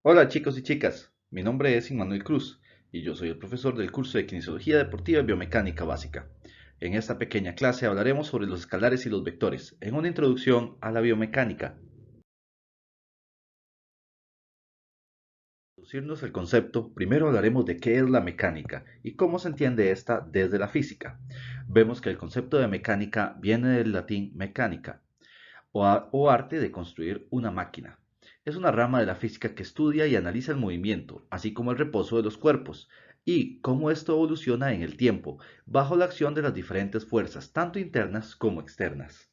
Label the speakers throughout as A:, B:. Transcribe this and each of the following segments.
A: Hola chicos y chicas, mi nombre es Immanuel Cruz y yo soy el profesor del curso de Kinesiología Deportiva y Biomecánica Básica. En esta pequeña clase hablaremos sobre los escalares y los vectores, en una introducción a la biomecánica. Para introducirnos el concepto, primero hablaremos de qué es la mecánica y cómo se entiende esta desde la física. Vemos que el concepto de mecánica viene del latín mecánica, o arte de construir una máquina. Es una rama de la física que estudia y analiza el movimiento, así como el reposo de los cuerpos, y cómo esto evoluciona en el tiempo, bajo la acción de las diferentes fuerzas, tanto internas como externas.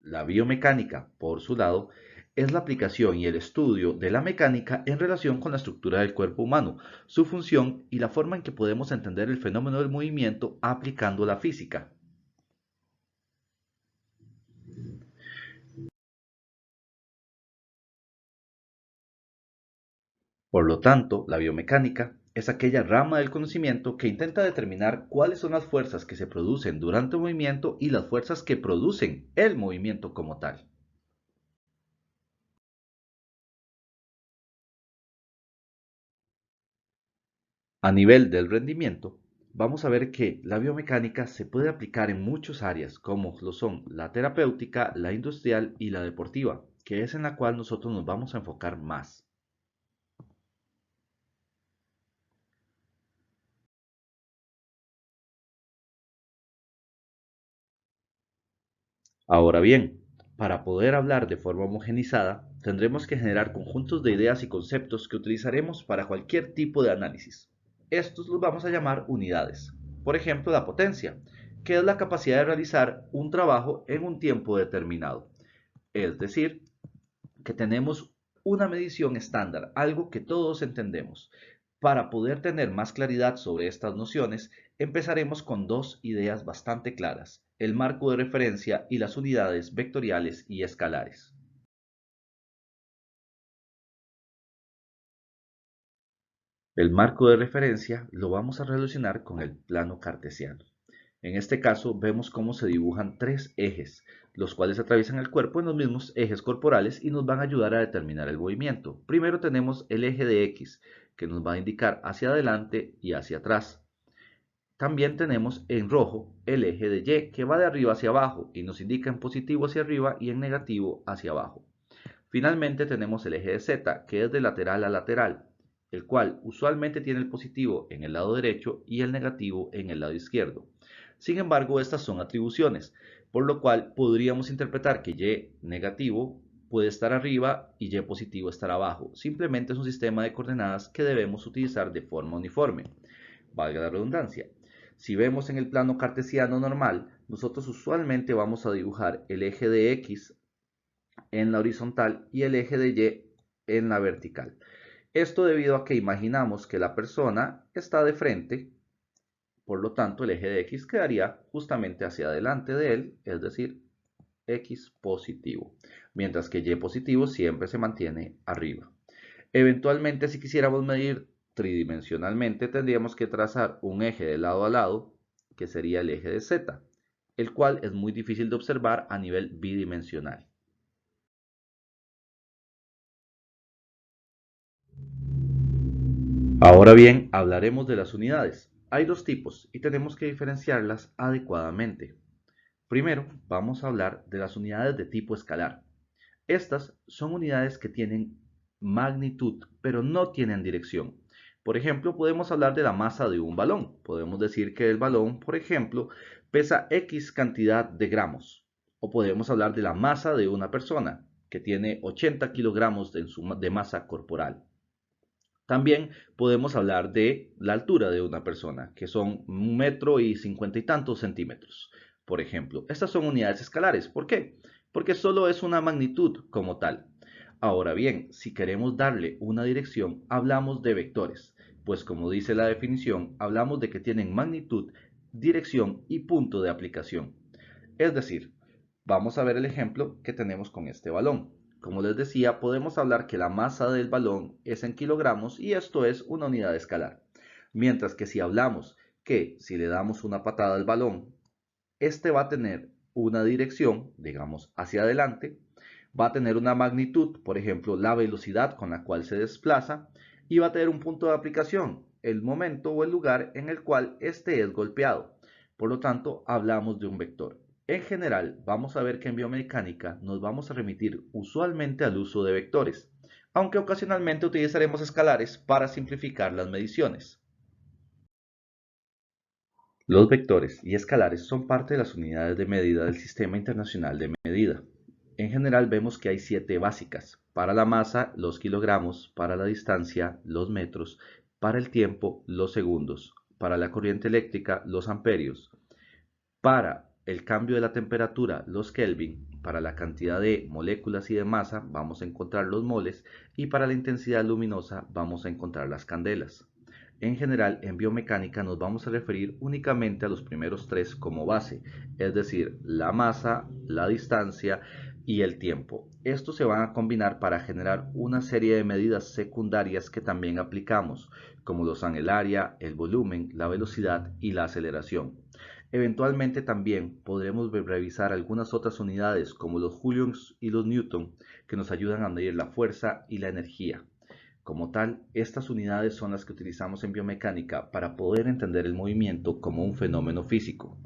A: La biomecánica, por su lado, es la aplicación y el estudio de la mecánica en relación con la estructura del cuerpo humano, su función y la forma en que podemos entender el fenómeno del movimiento aplicando la física. Por lo tanto, la biomecánica es aquella rama del conocimiento que intenta determinar cuáles son las fuerzas que se producen durante el movimiento y las fuerzas que producen el movimiento como tal. A nivel del rendimiento, vamos a ver que la biomecánica se puede aplicar en muchas áreas, como lo son la terapéutica, la industrial y la deportiva, que es en la cual nosotros nos vamos a enfocar más. Ahora bien, para poder hablar de forma homogenizada, tendremos que generar conjuntos de ideas y conceptos que utilizaremos para cualquier tipo de análisis. Estos los vamos a llamar unidades. Por ejemplo, la potencia, que es la capacidad de realizar un trabajo en un tiempo determinado. Es decir, que tenemos una medición estándar, algo que todos entendemos. Para poder tener más claridad sobre estas nociones, empezaremos con dos ideas bastante claras, el marco de referencia y las unidades vectoriales y escalares. El marco de referencia lo vamos a relacionar con el plano cartesiano. En este caso vemos cómo se dibujan tres ejes, los cuales atraviesan el cuerpo en los mismos ejes corporales y nos van a ayudar a determinar el movimiento. Primero tenemos el eje de X, que nos va a indicar hacia adelante y hacia atrás. También tenemos en rojo el eje de Y, que va de arriba hacia abajo y nos indica en positivo hacia arriba y en negativo hacia abajo. Finalmente tenemos el eje de Z, que es de lateral a lateral, el cual usualmente tiene el positivo en el lado derecho y el negativo en el lado izquierdo. Sin embargo, estas son atribuciones, por lo cual podríamos interpretar que Y negativo puede estar arriba y Y positivo estar abajo. Simplemente es un sistema de coordenadas que debemos utilizar de forma uniforme. Valga la redundancia. Si vemos en el plano cartesiano normal, nosotros usualmente vamos a dibujar el eje de X en la horizontal y el eje de Y en la vertical. Esto debido a que imaginamos que la persona está de frente, por lo tanto el eje de X quedaría justamente hacia adelante de él, es decir, X positivo, mientras que Y positivo siempre se mantiene arriba. Eventualmente, si quisiéramos medir tridimensionalmente, tendríamos que trazar un eje de lado a lado, que sería el eje de Z, el cual es muy difícil de observar a nivel bidimensional. Ahora bien, hablaremos de las unidades. Hay dos tipos y tenemos que diferenciarlas adecuadamente. Primero, vamos a hablar de las unidades de tipo escalar. Estas son unidades que tienen magnitud, pero no tienen dirección. Por ejemplo, podemos hablar de la masa de un balón. Podemos decir que el balón, por ejemplo, pesa X cantidad de gramos. O podemos hablar de la masa de una persona, que tiene 80 kilogramos de masa corporal. También podemos hablar de la altura de una persona, que son 1 metro y 50 y tantos centímetros. Por ejemplo, estas son unidades escalares. ¿Por qué? Porque solo es una magnitud como tal. Ahora bien, si queremos darle una dirección, hablamos de vectores, pues como dice la definición, hablamos de que tienen magnitud, dirección y punto de aplicación. Es decir, vamos a ver el ejemplo que tenemos con este balón. Como les decía, podemos hablar que la masa del balón es en kilogramos y esto es una unidad escalar. Mientras que si hablamos que si le damos una patada al balón, este va a tener una dirección, digamos, hacia adelante, va a tener una magnitud, por ejemplo, la velocidad con la cual se desplaza, y va a tener un punto de aplicación, el momento o el lugar en el cual este es golpeado. Por lo tanto, hablamos de un vector. En general, vamos a ver que en biomecánica nos vamos a remitir usualmente al uso de vectores, aunque ocasionalmente utilizaremos escalares para simplificar las mediciones. Los vectores y escalares son parte de las unidades de medida del Sistema Internacional de Medida. En general vemos que hay 7 básicas: para la masa, los kilogramos; para la distancia, los metros; para el tiempo, los segundos; para la corriente eléctrica, los amperios; para el cambio de la temperatura, los Kelvin; para la cantidad de moléculas y de masa, vamos a encontrar los moles; y para la intensidad luminosa, vamos a encontrar las candelas. En general, en biomecánica nos vamos a referir únicamente a los primeros 3 como base, es decir, la masa, la distancia y el tiempo. Estos se van a combinar para generar una serie de medidas secundarias que también aplicamos, como lo son el área, el volumen, la velocidad y la aceleración. Eventualmente también podremos revisar algunas otras unidades como los julios y los newton, que nos ayudan a medir la fuerza y la energía. Como tal, estas unidades son las que utilizamos en biomecánica para poder entender el movimiento como un fenómeno físico.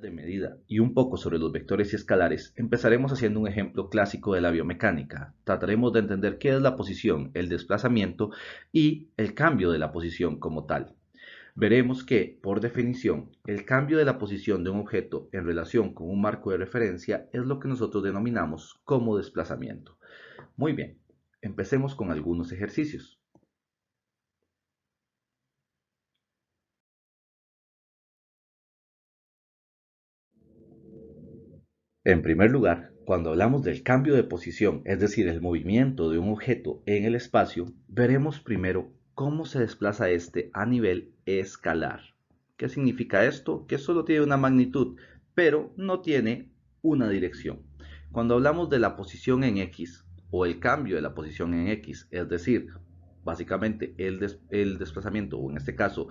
A: De medida y un poco sobre los vectores y escalares, empezaremos haciendo un ejemplo clásico de la biomecánica. Trataremos de entender qué es la posición, el desplazamiento y el cambio de la posición como tal. Veremos que, por definición, el cambio de la posición de un objeto en relación con un marco de referencia es lo que nosotros denominamos como desplazamiento. Muy bien, empecemos con algunos ejercicios. En primer lugar, cuando hablamos del cambio de posición, es decir, el movimiento de un objeto en el espacio, veremos primero cómo se desplaza este a nivel escalar. ¿Qué significa esto? Que solo tiene una magnitud, pero no tiene una dirección. Cuando hablamos de la posición en X o el cambio de la posición en X, es decir, básicamente el desplazamiento, o en este caso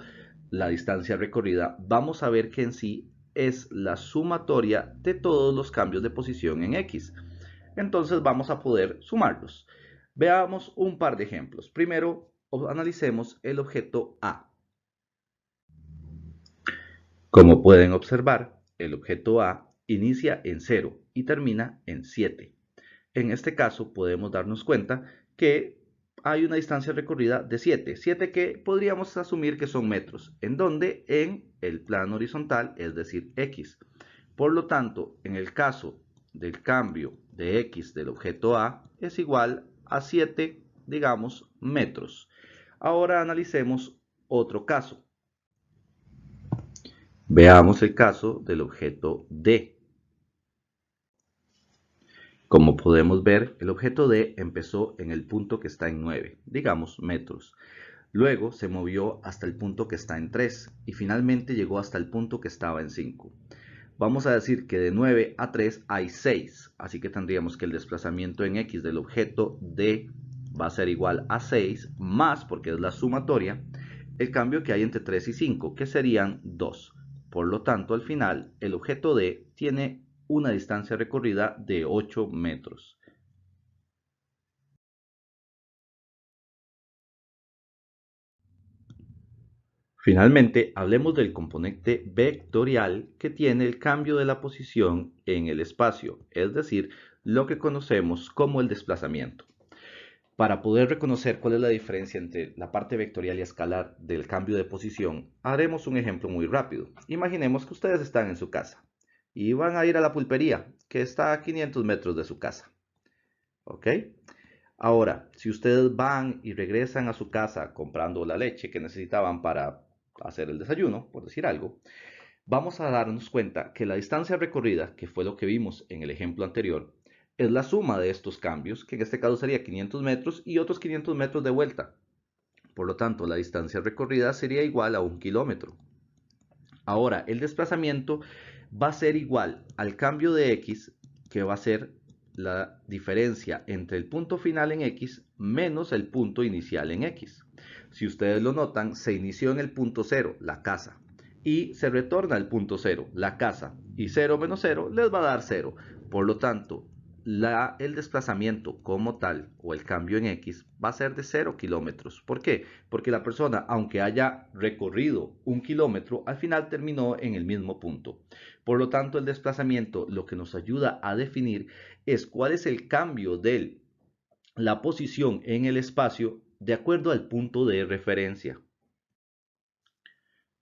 A: la distancia recorrida, vamos a ver que en sí es la sumatoria de todos los cambios de posición en X. Entonces vamos a poder sumarlos. Veamos un par de ejemplos. Primero, analicemos el objeto A. Como pueden observar, el objeto A inicia en 0 y termina en 7. En este caso podemos darnos cuenta que hay una distancia recorrida de 7 que podríamos asumir que son metros, en donde en el plano horizontal, es decir, X. Por lo tanto, en el caso del cambio de X del objeto A es igual a 7, digamos, metros. Ahora analicemos otro caso. Veamos el caso del objeto D. Como podemos ver, el objeto D empezó en el punto que está en 9, digamos metros. Luego se movió hasta el punto que está en 3 y finalmente llegó hasta el punto que estaba en 5. Vamos a decir que de 9 a 3 hay 6, así que tendríamos que el desplazamiento en X del objeto D va a ser igual a 6 más, porque es la sumatoria, el cambio que hay entre 3 y 5, que serían 2. Por lo tanto, al final, el objeto D tiene una distancia recorrida de 8 metros. Finalmente, hablemos del componente vectorial que tiene el cambio de la posición en el espacio, es decir, lo que conocemos como el desplazamiento. Para poder reconocer cuál es la diferencia entre la parte vectorial y escalar del cambio de posición, haremos un ejemplo muy rápido. Imaginemos que ustedes están en su casa y van a ir a la pulpería, que está a 500 metros de su casa. ¿Ok? Ahora, si ustedes van y regresan a su casa comprando la leche que necesitaban para hacer el desayuno, por decir algo, vamos a darnos cuenta que la distancia recorrida, que fue lo que vimos en el ejemplo anterior, es la suma de estos cambios, que en este caso sería 500 metros y otros 500 metros de vuelta. Por lo tanto, la distancia recorrida sería igual a 1 kilómetro. Ahora, el desplazamiento va a ser igual al cambio de X, que va a ser la diferencia entre el punto final en X menos el punto inicial en X. Si ustedes lo notan, se inició en el punto 0, la casa. y se retorna al punto 0, la casa, y 0 menos 0 les va a dar 0. Por lo tanto, el desplazamiento como tal o el cambio en X va a ser de 0 kilómetros. ¿Por qué? Porque la persona, aunque haya recorrido 1 kilómetro, al final terminó en el mismo punto. Por lo tanto, el desplazamiento lo que nos ayuda a definir es cuál es el cambio de la posición en el espacio de acuerdo al punto de referencia.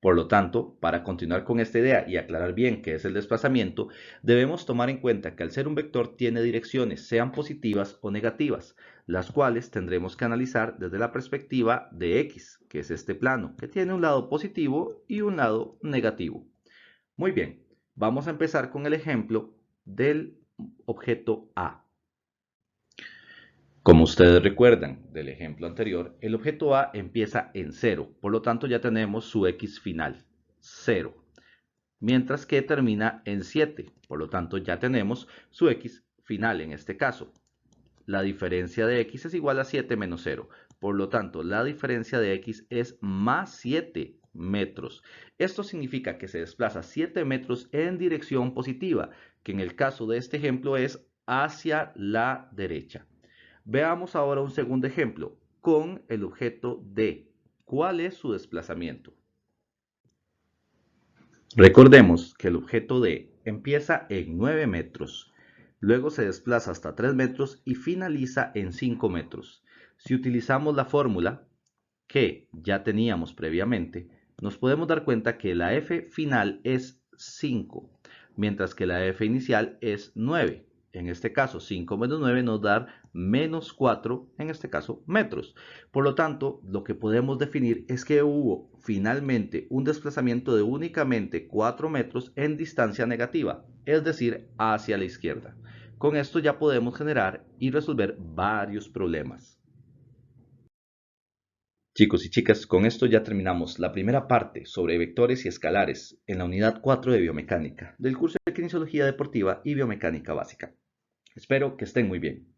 A: Por lo tanto, para continuar con esta idea y aclarar bien qué es el desplazamiento, debemos tomar en cuenta que al ser un vector tiene direcciones, sean positivas o negativas, las cuales tendremos que analizar desde la perspectiva de X, que es este plano, que tiene un lado positivo y un lado negativo. Muy bien, vamos a empezar con el ejemplo del objeto A. Como ustedes recuerdan del ejemplo anterior, el objeto A empieza en 0, por lo tanto ya tenemos su X final, 0, mientras que termina en 7, por lo tanto ya tenemos su X final en este caso. La diferencia de X es igual a 7 menos 0, por lo tanto la diferencia de X es más 7 metros. Esto significa que se desplaza 7 metros en dirección positiva, que en el caso de este ejemplo es hacia la derecha. Veamos ahora un segundo ejemplo con el objeto D. ¿Cuál es su desplazamiento? Recordemos que el objeto D empieza en 9 metros, luego se desplaza hasta 3 metros y finaliza en 5 metros. Si utilizamos la fórmula que ya teníamos previamente, nos podemos dar cuenta que la F final es 5, mientras que la F inicial es 9. En este caso, 5 menos 9 nos da menos 4, en este caso, metros. Por lo tanto, lo que podemos definir es que hubo finalmente un desplazamiento de únicamente 4 metros en distancia negativa, es decir, hacia la izquierda. Con esto ya podemos generar y resolver varios problemas. Chicos y chicas, con esto ya terminamos la primera parte sobre vectores y escalares en la unidad 4 de biomecánica del curso de kinesiología deportiva y biomecánica básica. Espero que estén muy bien.